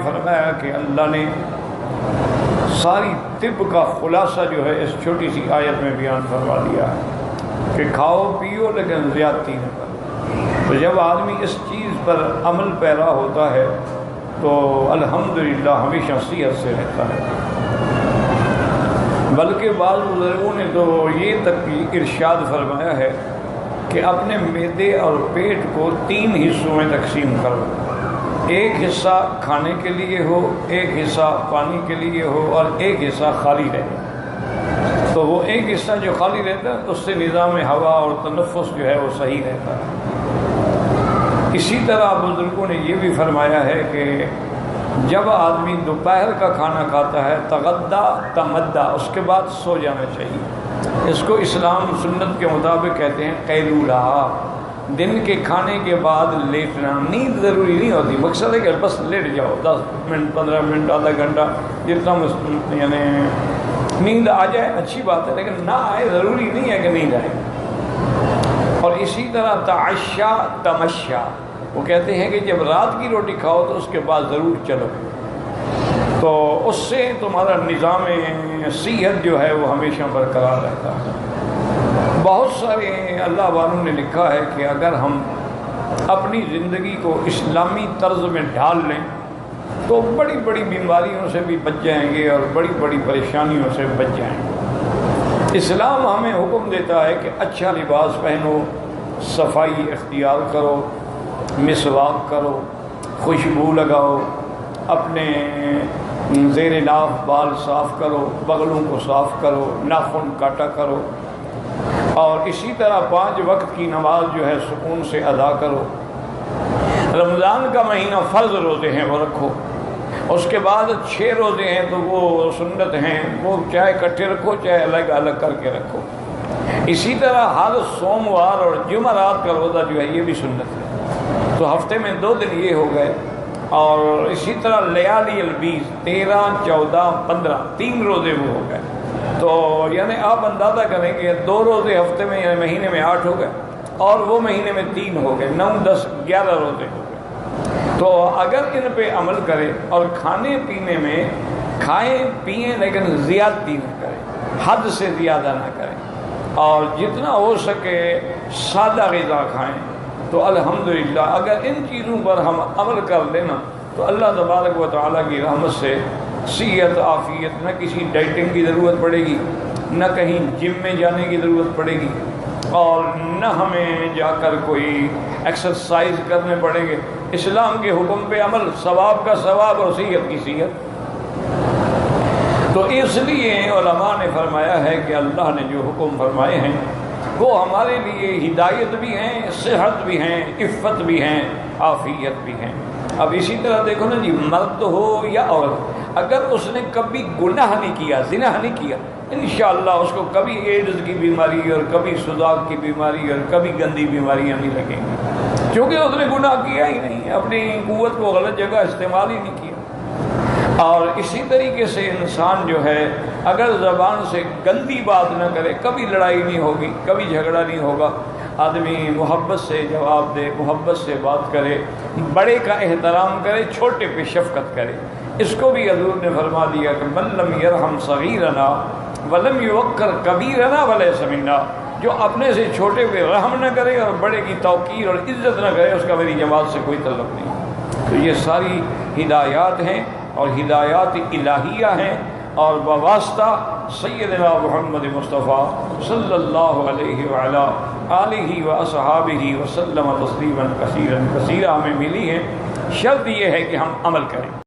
فرمایا کہ اللہ نے ساری طب کا خلاصہ جو ہے اس چھوٹی سی آیت میں بیان فرما دیا ہے کہ کھاؤ پیو لیکن زیادتی نہ کرو۔ تو جب آدمی اس چیز پر عمل پیرا ہوتا ہے تو الحمدللہ ہمیشہ صحت سے رہتا ہے۔ بلکہ بعض بزرگوں نے تو یہ تک بھی ارشاد فرمایا ہے کہ اپنے معدے اور پیٹ کو 3 حصوں میں تقسیم کرو، ایک حصہ کھانے کے لیے ہو، ایک حصہ پانی کے لیے ہو، اور ایک حصہ خالی رہے۔ تو وہ ایک حصہ جو خالی رہتا ہے اس سے نظام ہوا اور تنفس جو ہے وہ صحیح رہتا ہے۔ اسی طرح بزرگوں نے یہ بھی فرمایا ہے کہ جب آدمی دوپہر کا کھانا کھاتا ہے تغدا تمدا، اس کے بعد سو جانا چاہیے۔ اس کو اسلام سنت کے مطابق کہتے ہیں قیلولہ، دن کے کھانے کے بعد لیٹنا۔ نیند ضروری نہیں ہوتی، مقصد ہے کہ بس لیٹ جاؤ 10 منٹ 15 منٹ آدھا گھنٹہ جتنا یعنی نیند آ جائے اچھی بات ہے، لیکن نہ آئے ضروری نہیں ہے کہ نیند آئے۔ اور اسی طرح تعشا تمشا، وہ کہتے ہیں کہ جب رات کی روٹی کھاؤ تو اس کے بعد ضرور چلو، تو اس سے تمہارا نظام صحت جو ہے وہ ہمیشہ برقرار رہتا ہے۔ بہت سارے اللہ والوں نے لکھا ہے کہ اگر ہم اپنی زندگی کو اسلامی طرز میں ڈھال لیں تو بڑی بڑی بیماریوں سے بھی بچ جائیں گے اور بڑی بڑی پریشانیوں سے بچ جائیں گے۔ اسلام ہمیں حکم دیتا ہے کہ اچھا لباس پہنو، صفائی اختیار کرو، مسواک کرو، خوشبو لگاؤ، اپنے زیر ناف بال صاف کرو، بغلوں کو صاف کرو، ناخن کاٹا کرو، اور اسی طرح 5 وقت کی نماز جو ہے سکون سے ادا کرو۔ رمضان کا مہینہ فرض روزے ہیں وہ رکھو، اس کے بعد 6 روزے ہیں تو وہ سنت ہیں، وہ چاہے اکٹھے رکھو چاہے الگ الگ کر کے رکھو۔ اسی طرح ہر سوموار اور جمعرات کا روزہ جو ہے یہ بھی سنت ہے، تو ہفتے میں 2 دن یہ ہو گئے۔ اور اسی طرح لیالی البیض 13 14 15 3 روزے وہ ہو گئے، تو یعنی آپ اندازہ کریں کہ 2 روزے ہفتے میں یعنی مہینے میں 8 ہو گئے، اور وہ مہینے میں 3 ہو گئے، 9 10 11 روزے ہو گئے۔ تو اگر ان پہ عمل کرے اور کھانے پینے میں کھائیں پئیں لیکن زیادتی نہ کریں، حد سے زیادہ نہ کریں، اور جتنا ہو سکے سادہ غذا کھائیں، تو الحمدللہ اگر ان چیزوں پر ہم عمل کر لینا تو اللہ تبارک و تعالیٰ کی رحمت سے صحت عافیت، نہ کسی ڈائٹنگ کی ضرورت پڑے گی، نہ کہیں جم میں جانے کی ضرورت پڑے گی، اور نہ ہمیں جا کر کوئی ایکسرسائز کرنے پڑیں گے۔ اسلام کے حکم پہ عمل، ثواب کا ثواب اور صحت کی صحت۔ تو اس لیے علماء نے فرمایا ہے کہ اللہ نے جو حکم فرمائے ہیں وہ ہمارے لیے ہدایت بھی ہیں، صحت بھی ہیں، عفت بھی ہیں، عافیت بھی ہیں۔ اب اسی طرح دیکھو نا جی، مرد ہو یا عورت، اگر اس نے کبھی گناہ نہیں کیا، زنا نہیں کیا، انشاءاللہ اس کو کبھی ایڈز کی بیماری اور کبھی سوزاک کی بیماری اور کبھی گندی بیماریاں نہیں لگیں گی، کیونکہ اس نے گناہ کیا ہی نہیں، اپنی قوت کو غلط جگہ استعمال ہی نہیں کیا۔ اور اسی طریقے سے انسان جو ہے اگر زبان سے گندی بات نہ کرے، کبھی لڑائی نہیں ہوگی، کبھی جھگڑا نہیں ہوگا، آدمی محبت سے جواب دے، محبت سے بات کرے، بڑے کا احترام کرے، چھوٹے پہ شفقت کرے۔ اس کو بھی حضور نے فرما دیا کہ من لم یرحم صغیرنا ولم یوقر کبیرنا ولیس منا، جو اپنے سے چھوٹے پہ رحم نہ کرے اور بڑے کی توقیر اور عزت نہ کرے، اس کا میری جماعت سے کوئی تعلق نہیں۔ تو یہ ساری ہدایات ہیں اور ہدایات الہیہ ہیں، اور بواسطہ سیدنا محمد مصطفیٰ صلی اللہ علیہ وعلا آلہ و اصحابہ وسلم تسلیما کثیرا کثیرا ہمیں ملی ہیں۔ شرط یہ ہے کہ ہم عمل کریں۔